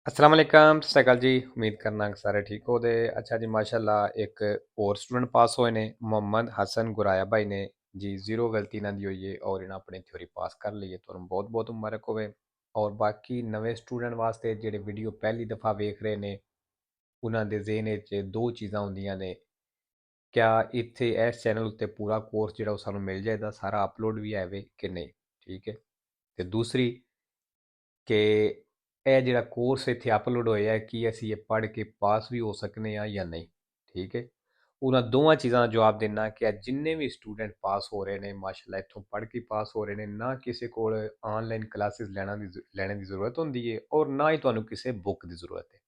अस्सलाम वालेकुम सत श्री अकाल जी। उम्मीद करना कि सारे ठीक हो। दे अच्छा जी, माशाल्लाह एक और स्टूडेंट पास होए ने मोहम्मद हसन गुराया भाई ने जी। जीरो गलती इन्हां दी होई है और इन्हां अपनी थ्योरी पास कर ली है। तुहानूं बहुत बहुत मुबारक होवे। और बाकी नवे स्टूडेंट वास्ते ਜਿਹੜੇ वीडियो पहली दफ़ा वेख रहे ने उन्हां दे ज़हन च दो चीज़ां ਹੁੰਦੀਆਂ ਨੇ। क्या ਇੱਥੇ ਇਸ ਚੈਨਲ ਉੱਤੇ ਪੂਰਾ ਕੋਰਸ ਜਿਹੜਾ ਉਹ ਸਾਨੂੰ ਮਿਲ ਜਾਏਗਾ, ਸਾਰਾ ਅਪਲੋਡ ਵੀ ਹੈ ਵੇ ਕਿ ਨਹੀਂ? ਠੀਕ ਹੈ। ਤੇ ਦੂਸਰੀ ਕਿ ਇਹ ਜਿਹੜਾ ਕੋਰਸ ਇੱਥੇ ਅਪਲੋਡ ਹੋਇਆ ਕੀ ਅਸੀਂ ਇਹ ਪੜ੍ਹ ਕੇ ਪਾਸ ਵੀ ਹੋ ਸਕਨੇ ਆ ਜਾਂ ਨਹੀਂ? ਠੀਕ ਹੈ। ਉਹਨਾਂ ਦੋਵਾਂ ਚੀਜ਼ਾਂ ਦਾ ਜਵਾਬ ਦੇਣਾ ਕਿ ਜਿੰਨੇ ਵੀ ਸਟੂਡੈਂਟ ਪਾਸ ਹੋ ਰਹੇ ਨੇ ਮਾਸ਼ਾਅੱਲਾ ਇੱਥੋਂ ਪੜ੍ਹ ਕੇ ਪਾਸ ਹੋ ਰਹੇ ਨੇ, ਨਾ ਕਿਸੇ ਕੋਲ ਆਨਲਾਈਨ ਕਲਾਸਿਸ ਲੈਣ ਦੀ ਜ਼ਰੂਰਤ ਹੁੰਦੀ ਹੈ ਔਰ ਨਾ ਹੀ ਤੁਹਾਨੂੰ ਕਿਸੇ ਬੁੱਕ ਦੀ ਜ਼ਰੂਰਤ ਹੈ।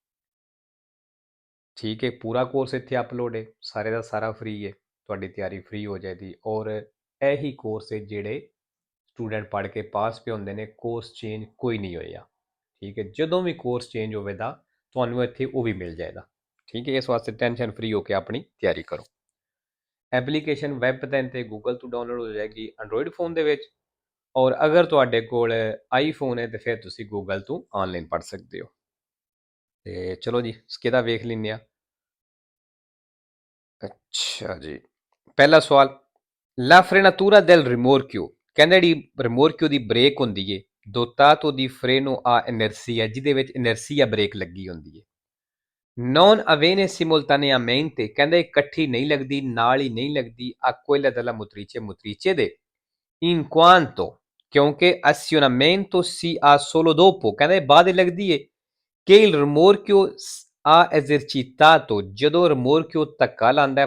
ਠੀਕ ਹੈ। ਪੂਰਾ ਕੋਰਸ ਇੱਥੇ ਅਪਲੋਡ ਹੈ, ਸਾਰੇ ਦਾ ਸਾਰਾ ਫ੍ਰੀ ਹੈ, ਤੁਹਾਡੀ ਤਿਆਰੀ ਫ੍ਰੀ ਹੋ ਜਾਏਗੀ। ਔਰ ਇਹੀ ਕੋਰਸ ਹੈ ਜਿਹੜੇ ਸਟੂਡੈਂਟ ਪੜ੍ਹ ਕੇ ਪਾਸ ਵੀ ਹੁੰਦੇ ਨੇ, ਕੋਰਸ ਚੇਂਜ ਕੋਈ ਨਹੀਂ ਹੋਇਆ। ਠੀਕ ਹੈ। ਜਦੋਂ ਵੀ ਕੋਰਸ ਚੇਂਜ ਹੋਵੇਗਾ ਤੁਹਾਨੂੰ ਇੱਥੇ ਉਹ ਵੀ ਮਿਲ ਜਾਏਗਾ। ਠੀਕ ਹੈ। ਇਸ ਵਾਸਤੇ ਟੈਨਸ਼ਨ ਫ੍ਰੀ ਹੋ ਕੇ ਆਪਣੀ ਤਿਆਰੀ ਕਰੋ। ਐਪਲੀਕੇਸ਼ਨ ਵੈਬ ਤੇ ਗੂਗਲ ਤੋਂ ਡਾਊਨਲੋਡ ਹੋ ਜਾਏਗੀ ਐਂਡਰੋਇਡ ਫੋਨ ਦੇ ਵਿੱਚ। ਔਰ ਅਗਰ ਤੁਹਾਡੇ ਕੋਲ ਆਈਫੋਨ ਹੈ ਤੇ ਫਿਰ ਤੁਸੀਂ ਗੂਗਲ ਤੋਂ ਆਨਲਾਈਨ ਪੜ੍ਹ ਸਕਦੇ ਹੋ। ਤੇ ਚਲੋ ਜੀ ਸਕੇਦਾ ਵੇਖ ਲੈਂਦੇ ਆ। ਅੱਛਾ ਜੀ, ਪਹਿਲਾ ਸਵਾਲ, La frenatura del rimorchio ਕਹਿੰਦੇ ਜਿਹੜੀ ਰਿਮੋਰਕਿਓ ਦੀ ਬ੍ਰੇਕ ਹੁੰਦੀ ਏ dotato di freno a inertia, ਜਿਹਦੇ ਵਿੱਚ ਇਨਰਸੀਆ ਬ੍ਰੇਕ ਲੱਗੀ ਹੁੰਦੀ ਏ। non avviene simultaneamente ਕਹਿੰਦੇ ਇਕੱਠੀ ਨਹੀਂ ਲੱਗਦੀ, ਨਾਲ ਹੀ ਨਹੀਂ ਲੱਗਦੀ a quella della motrice ਦੇ in quanto ਕਿਉਂਕਿ azionamento si ha solo dopo ਕਹਿੰਦੇ ਬਾਅਦ ਲੱਗਦੀ ਏ che il rimorchio ha esercitato, ਜਦੋਂ ਰਿਮੋਰਕਿਓ ਧੱਕਾ ਲਾਉਂਦਾ,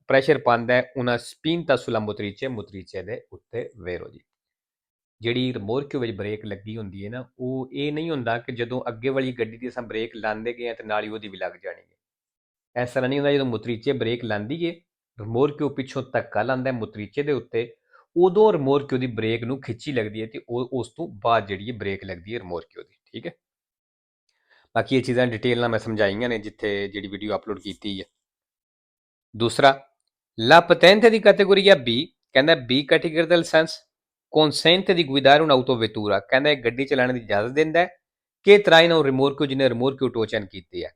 ਪ੍ਰੈਸ਼ਰ ਪਾਉਂਦਾ una spinta sulla motrice ਦੇ ਉੱਤੇ ਵੇਰੋ ਜੀ। ਜਿਹੜੀ ਰਿਮੋਰਕਿਓ ਵਿੱਚ ਬ੍ਰੇਕ ਲੱਗੀ ਹੁੰਦੀ ਹੈ ਨਾ, ਉਹ ਇਹ ਨਹੀਂ ਹੁੰਦਾ ਕਿ ਜਦੋਂ ਅੱਗੇ ਵਾਲੀ ਗੱਡੀ ਦੀ ਅਸਾਂ ਬ੍ਰੇਕ ਲਾਉਂਦੇ ਗਏ ਤੇ ਨਾਲ ਹੀ ਉਹਦੀ ਵੀ ਲੱਗ ਜਾਣੀ ਹੈ। ਇਸ ਤਰ੍ਹਾਂ ਨਹੀਂ ਹੁੰਦਾ। ਜਦੋਂ ਮੁਤਰੀਚੇ ਬ੍ਰੇਕ ਲਾਉਂਦੀ ਏ, ਰਿਮੋਰਕਿਓ ਪਿੱਛੋਂ ਧੱਕਾ ਲਾਉਂਦਾ ਮੁਤਰੀਚੇ ਦੇ ਉੱਤੇ, ਉਦੋਂ ਰਿਮੋਰਕਿਓ ਦੀ ਬ੍ਰੇਕ ਨੂੰ ਖਿੱਚੀ ਲੱਗਦੀ ਹੈ ਤੇ ਉਸ ਤੋਂ ਬਾਅਦ ਜਿਹੜੀ ਬ੍ਰੇਕ ਲੱਗਦੀ ਹੈ ਰਿਮੋਰਕਿਓ ਦੀ। ਠੀਕ ਹੈ। ਬਾਕੀ ਇਹ ਚੀਜ਼ਾਂ ਡਿਟੇਲ ਨਾਲ ਮੈਂ ਸਮਝਾਈਆਂ ਨੇ ਜਿੱਥੇ ਜਿਹੜੀ ਵੀਡੀਓ ਅਪਲੋਡ ਕੀਤੀ ਹੈ। ਦੂਸਰਾ, La patente di categoria B ਕਹਿੰਦਾ B ਕੈਟੇਗਰੀ ਦਾ licence consente di guidare un'autovettura ਕਹਿੰਦਾ ਇਹ ਗੱਡੀ ਚਲਾਉਣ ਦੀ ਇਜਾਜ਼ਤ ਦਿੰਦਾ ਹੈ ਕਿ traina un rimorchio, ਜਿਹਨੇ ਰਿਮੋਰਕਿਓ ਟੋਚਨ ਕੀਤੀ ਹੈ,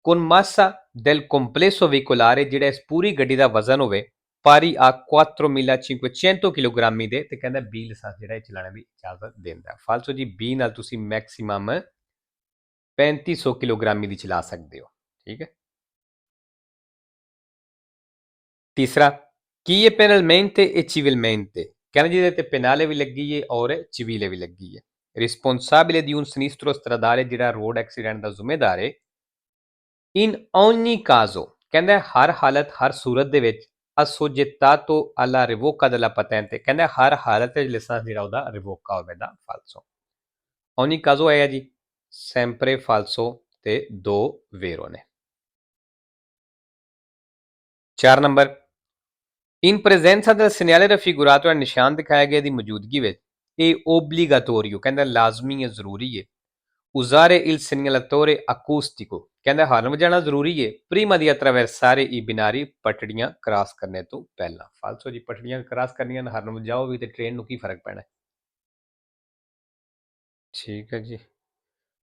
con massa del complesso veicolare ਜਿਹੜਾ ਇਸ ਪੂਰੀ ਗੱਡੀ ਦਾ ਵਜ਼ਨ ਹੋਵੇ pari a 4500 ਕਿਲੋਗ੍ਰਾਮੀ ਦੇ, ਤੇ ਕਹਿੰਦਾ B ਲਾਇਸੈਂਸ ਜਿਹੜਾ ਇਹ ਚਲਾਉਣ ਦੀ ਇਜਾਜ਼ਤ ਦਿੰਦਾ। ਫਾਲਸੋ ਜੀ B ਨਾਲ ਤੁਸੀਂ ਮੈਕਸਿਮਮ 3500 ਕਿਲੋਗ੍ਰਾਮੀ ਦੀ ਚਲਾ ਸਕਦੇ ਹੋ। ਠੀਕ ਹੈ। ਤੀਸਰਾ, ਕੀ ਇਹ penalmente e civilmente ਕਹਿੰਦੇ ਜਿਹਦੇ ਤੇ ਪੈਨਾਲੇ ਵੀ ਲੱਗੀ ਹੈ ਔਰ ਚਿਵੀਲੇ ਵੀ ਲੱਗੀ ਹੈ। ਰਿਸਪੌਂਸਾਬile di un sinistro stradale ਜਿਹੜਾ ਰੋਡ ਐਕਸੀਡੈਂਟ ਦਾ ਜ਼ਿੰਮੇਦਾਰ ਹੈ। in ogni caso ਕਹਿੰਦਾ ਹਰ ਹਾਲਤ ਹਰ ਸੂਰਤ ਦੇ ਵਿੱਚ assoggettato alla revoca della patente ਕਹਿੰਦਾ ਹਰ ਹਾਲਤ ਵਿੱਚ ਲਾਇਸੈਂਸ ਜਿਹੜਾ ਉਹਦਾ ਰਿਵੋਕਾ ਹੋਵੇਗਾ। ਫਾਲਸੋ। ogni caso ਹੈ ਜੀ sempre falso ਤੇ 2 ਵੇਰੋ ਨੇ। 4 number, in presenza del segnale raffigurato ਹੈ ਨਿਸ਼ਾਨ ਦਿਖਾਇਆ ਗਿਆ ਦੀ ਮੌਜੂਦਗੀ ਵਿੱਚ ਇਹ obbligatorio ਕਹਿੰਦਾ ਲਾਜ਼ਮੀ ਹੈ, ਜ਼ਰੂਰੀ ਹੈ। usare il segnalatore acustico ਕਹਿੰਦਾ ਹਾਰਨ ਵਜਾਣਾ ਜ਼ਰੂਰੀ ਹੈ prima di attraversare i binari ਪਟੜੀਆਂ ਕ੍ਰਾਸ ਕਰਨੇ ਤੋਂ ਪਹਿਲਾਂ। ਫਾਲਸੋ ਜੀ, ਪਟੜੀਆਂ ਕ੍ਰਾਸ ਕਰਨੀਆਂ ਹਾਰਨ ਵਜਾਓ ਵੀ ਤੇ ਟ੍ਰੇਨ ਨੂੰ ਕੀ ਫਰਕ ਪੈਣਾ? ਠੀਕ ਹੈ ਜੀ।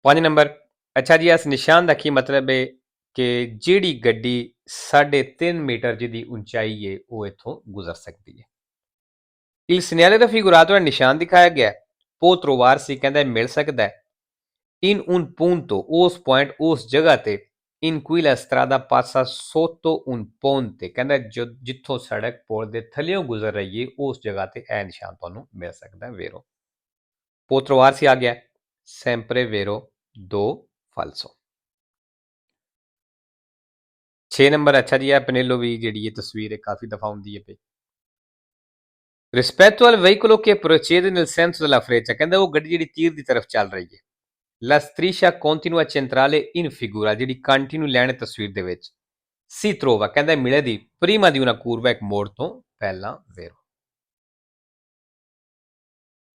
5 ਨੰਬਰ, ਅੱਛਾ ਜੀ, ਇਸ ਨਿਸ਼ਾਨ ਦਾ ਕੀ ਮਤਲਬ ਹੈ ਕਿ ਜਿਹੜੀ ਗੱਡੀ 3.5 ਮੀਟਰ ਜਿਹਦੀ ਉਚਾਈ ਹੈ ਉਹ ਇੱਥੋਂ ਗੁਜ਼ਰ ਸਕਦੀ ਹੈ। il segnale raffigurato ਹੈ ਨਿਸ਼ਾਨ ਦਿਖਾਇਆ ਗਿਆ può trovarsi ਕਹਿੰਦਾ ਮਿਲ ਸਕਦਾ ਹੈ in un punto ਉਸ ਪੁਆਇੰਟ ਉਸ ਜਗ੍ਹਾ ਤੇ in cui la strada passa sotto un ponte ਕਹਿੰਦਾ ਜਿੱਥੋਂ ਸੜਕ ਪੁਲ ਦੇ ਥੱਲਿਓਂ ਗੁਜ਼ਰ ਰਹੀ ਹੈ ਉਸ ਜਗ੍ਹਾ ਤੇ ਇਹ ਨਿਸ਼ਾਨ ਤੁਹਾਨੂੰ ਮਿਲ ਸਕਦਾ ਹੈ। ਵੇਰੋ può trovarsi ਆ ਗਿਆ sempre vero 2 falso। 6 ਨੰਬਰ, ਅੱਛਾ ਜੀ, ਇਹ ਪਨੇਲੋ ਵੀ ਜਿਹੜੀ ਇਹ ਤਸਵੀਰ ਹੈ ਕਾਫੀ ਦਫਾ ਹੁੰਦੀ ਹੈ ਪਈ। rispetto al veicolo che procede nel senso della freccia ਕਹਿੰਦਾ ਉਹ ਗੱਡੀ ਜਿਹੜੀ ਤੀਰ ਦੀ ਤਰਫ ਚੱਲ ਰਹੀ ਹੈ। La striscia continua centrale in figura ਜਿਹੜੀ ਕੰਟੀਨਿਊ ਲਾਈਨ ਤਸਵੀਰ ਦੇ ਵਿੱਚ si trova ਕਹਿੰਦਾ ਮਿਲੇਗੀ prima di una curva ਇੱਕ ਮੋੜ ਤੋਂ ਪਹਿਲਾਂ। ਵੇਰੋ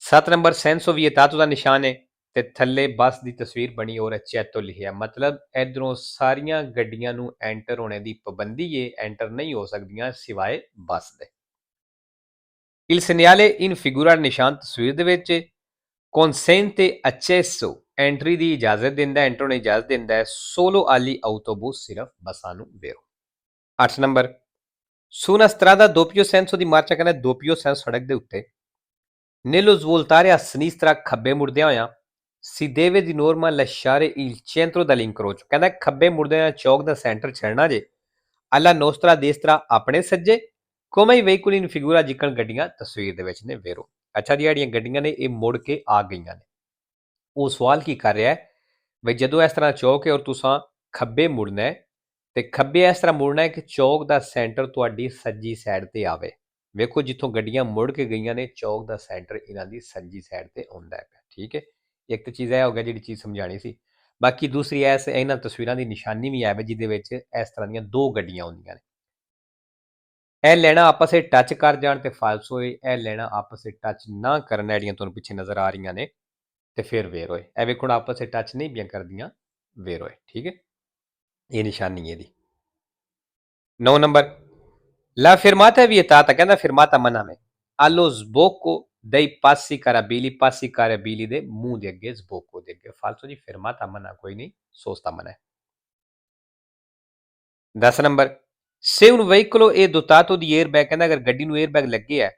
7 ਨੰਬਰ, senso vietato ਦਾ ਨਿਸ਼ਾਨ ਹੈ ਤੇ ਥੱਲੇ ਬੱਸ ਦੀ ਤਸਵੀਰ ਬਣੀ ਔਰ accetto ਲਿਖਿਆ, ਮਤਲਬ ਇਧਰੋਂ ਸਾਰੀਆਂ ਗੱਡੀਆਂ ਨੂੰ ਐਂਟਰ ਹੋਣੇ ਦੀ ਪਾਬੰਦੀ ਹੈ, ਐਂਟਰ ਨਹੀਂ ਹੋ ਸਕਦੀਆਂ ਸਿਵਾਏ ਬੱਸ ਦੇ। il segnale in figura ਨਿਸ਼ਾਨ ਤਸਵੀਰ ਦੇ ਵਿੱਚ consente accesso ਐਂਟਰੀ ਦੀ ਇਜਾਜ਼ਤ ਦਿੰਦਾ, ਐਂਟਰ ਨੂੰ ਇਜਾਜ਼ਤ ਦਿੰਦਾ ਹੈ solo ali autobus ਸਿਰਫ ਬੱਸਾਂ ਨੂੰ ਵੇਰੋ। 8 number, su una strada a doppio senso di marcia, ਕਹਿੰਦਾ doppio senso ਸੜਕ ਦੇ ਉੱਤੇ nello svoltare a sinistra ਖੱਬੇ ਮੁੜਦਿਆਂ ਹੋਇਆਂ si deve di norma lasciare il centro dell'incrocio, ਕਹਿੰਦਾ ਖੱਬੇ ਮੁੜਦਿਆਂ ਹੋਇਆਂ ਚੌਕ ਦਾ ਸੈਂਟਰ ਛੱਡਣਾ ਜੇ alla nostra destra ਆਪਣੇ ਸੱਜੇ come i veicoli in figura ਜਿੱਕਣ ਗੱਡੀਆਂ ਤਸਵੀਰ ਦੇ ਵਿੱਚ ਨੇ ਵੇਰੋ। ਅੱਛਾ ਜੀ, ਜਿਹੜੀਆਂ ਗੱਡੀਆਂ ਨੇ ਇਹ ਮੁੜ ਕੇ ਆ ਗਈਆਂ ਨੇ। ਉਹ ਸਵਾਲ ਕੀ ਕਰ ਰਿਹਾ ਹੈ ਵੀ ਜਦੋਂ ਇਸ ਤਰ੍ਹਾਂ ਚੌਕ ਹੈ ਔਰ ਤੁਸੀਂ ਖੱਬੇ ਮੁੜਨਾ ਹੈ ਤੇ ਖੱਬੇ ਇਸ ਤਰ੍ਹਾਂ ਮੁੜਨਾ ਹੈ ਕਿ ਚੌਕ ਦਾ ਸੈਂਟਰ ਤੁਹਾਡੀ ਸੱਜੀ ਸਾਈਡ ਤੇ ਆਵੇ। ਵੇਖੋ ਜਿੱਥੋਂ ਗੱਡੀਆਂ ਮੁੜ ਕੇ ਗਈਆਂ ਨੇ ਚੌਕ ਦਾ ਸੈਂਟਰ ਇਹਨਾਂ ਦੀ ਸੱਜੀ ਸਾਈਡ ਤੇ ਆਉਂਦਾ ਹੈ। ਠੀਕ ਹੈ, ਇੱਕ ਤਾਂ ਚੀਜ਼ ਇਹ ਹੋ ਗਿਆ ਜਿਹੜੀ ਚੀਜ਼ ਸਮਝਾਣੀ ਸੀ। ਬਾਕੀ ਦੂਸਰੀ ਇਹਨਾਂ ਤਸਵੀਰਾਂ ਦੀ ਨਿਸ਼ਾਨੀ ਵੀ ਆਵੇ ਜਿਹਦੇ ਵਿੱਚ ਇਸ ਤਰ੍ਹਾਂ ਦੀਆਂ ਦੋ ਗੱਡੀਆਂ ਹੁੰਦੀਆਂ ਨੇ। ਇਹ ਲੈਣਾ ਆਪਸ ਵਿੱਚ ਟੱਚ ਕਰ ਜਾਣ ਤੇ ਫਾਲਸ ਹੋਏ, ਇਹ ਲੈਣਾ ਆਪਸ ਵਿੱਚ ਟੱਚ ਨਾ ਕਰਨ ਜਿਹੜੀਆਂ ਤੁਹਾਨੂੰ ਪਿੱਛੇ ਨਜ਼ਰ ਆ ਰਹੀਆਂ ਨੇ ਤੇ ਫਿਰ ਵੇਰ ਹੋਏ। ਇਹ ਵੇਖੋ ਆਪਸ ਵਿੱਚ ਟੱਚ ਨਹੀਂ ਪਈਆਂ ਕਰਦੀਆਂ, ਵੇਰ ਹੋਏ। ਠੀਕ ਹੈ, ਇਹ ਨਿਸ਼ਾਨੀ ਹੈ ਇਹਦੀ। 9 ਨੰਬਰ, la fermata è vietata, ਕਹਿੰਦਾ fermata ਮਨਾ ਹੈ allo sbocco dei passi carabili ਦੇ ਮੂੰਹ ਦੇ ਅੱਗੇ, sbocco ਦੇ ਅੱਗੇ। ਫਾਲਸੋ ਜੀ, fermata ਮਨਾ ਕੋਈ ਨਹੀਂ, ਸੋਸਤਾ ਮਨਾ ਹੈ। 10 number, se un veicolo è dotato di airbag, ਕਹਿੰਦਾ ਅਗਰ ਗੱਡੀ ਨੂੰ 에ਅਰਬੈਗ ਲੱਗੇ ਹੈ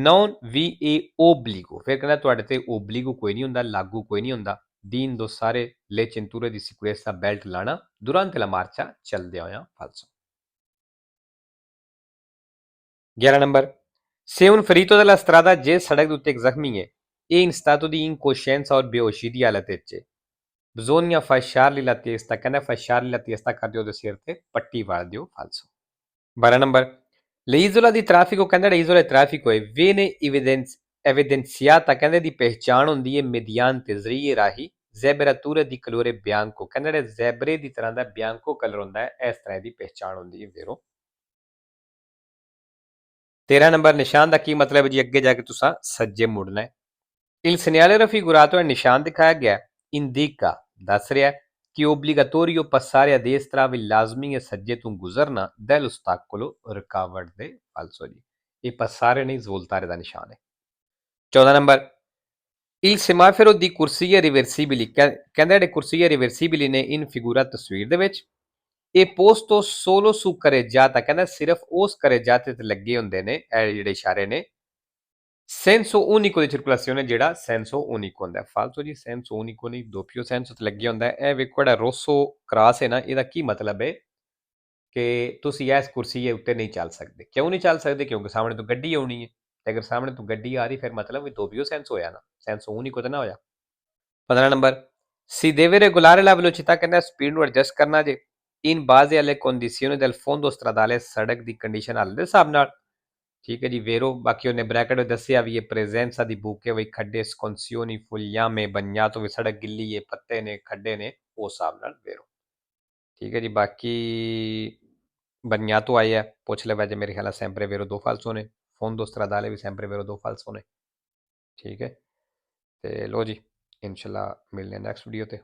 non vi è obbligo, ਫਿਰ ਕਹਿੰਦਾ ਤੁਹਾਡੇ ਤੇ obbligo ਕੋਈ ਨਹੀਂ ਹੁੰਦਾ, ਲਾਗੂ ਕੋਈ ਨਹੀਂ ਹੁੰਦਾ di indossare le cinture di sicurezza, belt ਲਾਣਾ durante la marcia, ਚੱਲਦਿਆਂ ਹੋਇਆਂ। ਫਾਲਸੋ। 11 number, se un ferito della strada, ਜੇ ਸੜਕ ਦੇ ਉੱਤੇ ਇੱਕ ਜ਼ਖਮੀ ਹੈ e in stato di incoscienza ਔਰ ਬੇਹੋਸ਼ੀ ਦੀ ਹਾਲਤ ਵਿੱਚ bisogna fasciargli la testa, ਕਹਿੰਦਾ fasciargli la testa ਕਰ ਦਿਓ ਉਹਦੇ ਸਿਰ ਤੇ ਪੱਟੀ ਵਾਲ ਦਿਓ। ਫਾਲਸੋ। 12 ਨੰਬਰ, l'isola di traffico, ਕਹਿੰਦਾ ਜਿਹੜਾ isola di traffico ਹੈ viene evidenziata, ਕਹਿੰਦੇ ਦੀ ਪਹਿਚਾਣ ਹੁੰਦੀ ਹੈ mediante ਜ਼ਰੀਏ ਰਾਹੀਂ zebbrature di colore bianco, ਕਹਿੰਦਾ ਜਿਹੜੇ ਜ਼ੈਬਰੇ ਦੀ ਤਰ੍ਹਾਂ ਦਾ ਬਿਆਂਕੋ ਕਲਰ ਹੁੰਦਾ ਹੈ ਇਸ ਤਰ੍ਹਾਂ ਦੀ ਪਹਿਚਾਣ ਹੁੰਦੀ ਹੈ ਵੇਰੋ। 13 ਨੰਬਰ, ਨਿਸ਼ਾਨ ਦਾ ਕੀ ਮਤਲਬ ਹੈ ਜੀ? ਅੱਗੇ ਜਾ ਕੇ ਤੁਸੀਂ ਸੱਜੇ ਮੁੜਨਾ ਹੈ। il segnale raffigurato, ਨਿਸ਼ਾਨ ਦਿਖਾਇਆ ਗਿਆ indica, ਦੱਸ ਰਿਹਾ ਕਿ obbligatorio passare a destra, ਵੀ ਲਾਜ਼ਮੀ ਹੈ ਸੱਜੇ ਤੋਂ ਗੁਜ਼ਰਨਾ dell'ostacolo, ਰੁਕਾਵਟ ਦੇ। ਫਾਲਸੋ ਜੀ, ਇਹ passare ਨਹੀਂ svoltare ਦਾ ਨਿਸ਼ਾਨ ਹੈ। 14 number, il semaforo di corsia reversibili, ਕਹਿੰਦਾ ਜਿਹੜੇ ਕੁਰਸੀਏ ਰਿਵਰਸੀਬili ਨੇ in figura ਤਸਵੀਰ ਦੇ ਵਿੱਚ ਇਹ posto solo su carreggiata, ਕਹਿੰਦਾ ਸਿਰਫ ਉਸ carreggiate ਤੇ ਲੱਗੇ ਹੁੰਦੇ ਨੇ ਇਹ ਜਿਹੜੇ ਇਸ਼ਾਰੇ ਨੇ senso unico di circolazione, ਜਿਹੜਾ senso unico ਹੁੰਦਾ। ਫਾਲਤੂ ਜੀ, senso unico ਨਹੀਂ, doppio senso ਤੇ ਲੱਗਿਆ ਹੁੰਦਾ। ਇਹ ਵੇਖੋ ਜਿਹੜਾ ਰੋਸੋ ਕ੍ਰਾਸ ਹੈ ਨਾ, ਇਹਦਾ ਕੀ ਮਤਲਬ ਹੈ ਕਿ ਤੁਸੀਂ ਇਸ ਕੁਰਸੀ ਉੱਤੇ ਨਹੀਂ ਚੱਲ ਸਕਦੇ। ਕਿਉਂ ਨਹੀਂ ਚੱਲ ਸਕਦੇ? ਕਿਉਂਕਿ ਸਾਹਮਣੇ ਤੋਂ ਗੱਡੀ ਆਉਣੀ ਹੈ ਤੇ ਅਗਰ ਸਾਹਮਣੇ ਤੋਂ ਗੱਡੀ ਆ ਰਹੀ ਫਿਰ ਮਤਲਬ ਵੀ doppio senso ਹੋਇਆ ਨਾ, senso unico ਤਾਂ ਨਾ ਹੋਇਆ। 15 number, si deve regolare la velocità, ਕਹਿੰਦਾ ਸਪੀਡ ਨੂੰ ਐਡਜਸਟ ਕਰਨਾ ਜੇ in base alle condizioni del fondo stradale, ਸੜਕ ਦੀ ਕੰਡੀਸ਼ਨ ਹਾਲ ਦੇ ਹਿਸਾਬ ਨਾਲ। ਠੀਕ ਹੈ ਜੀ, ਵੇਰੋ। ਬਾਕੀ ਉਹਨੇ ਬ੍ਰੈਕਟ ਵਿੱਚ ਦੱਸਿਆ ਵੀ ਇਹ presenza di buche, ਵੀ ਖੱਡੇ, sconsioni, fogliame, bagnato, ਵੀ ਸੜਕ ਗਿੱਲੀ ਹੈ, ਪੱਤੇ ਨੇ, ਖੱਡੇ ਨੇ, ਉਸ ਹਿਸਾਬ ਨਾਲ ਵੇਰੋ। ਠੀਕ ਹੈ ਜੀ, ਬਾਕੀ bagnato ਆਇਆ ਪੁੱਛ ਲੈ ਵੈਸੇ ਮੇਰੇ ਖਿਆਲ sempre vero ਦੋ ਫਾਲਸੋ ਨੇ, fondo stradale ਵੀ sempre vero ਦੋ ਫਾਲਸੋ ਨੇ। ਠੀਕ ਹੈ, ਤੇ ਲੋ ਜੀ, ਇਨਸ਼ਾਅੱਲਾ ਮਿਲਨੇ ਨੈਕਸਟ ਵੀਡੀਓ ਤੇ।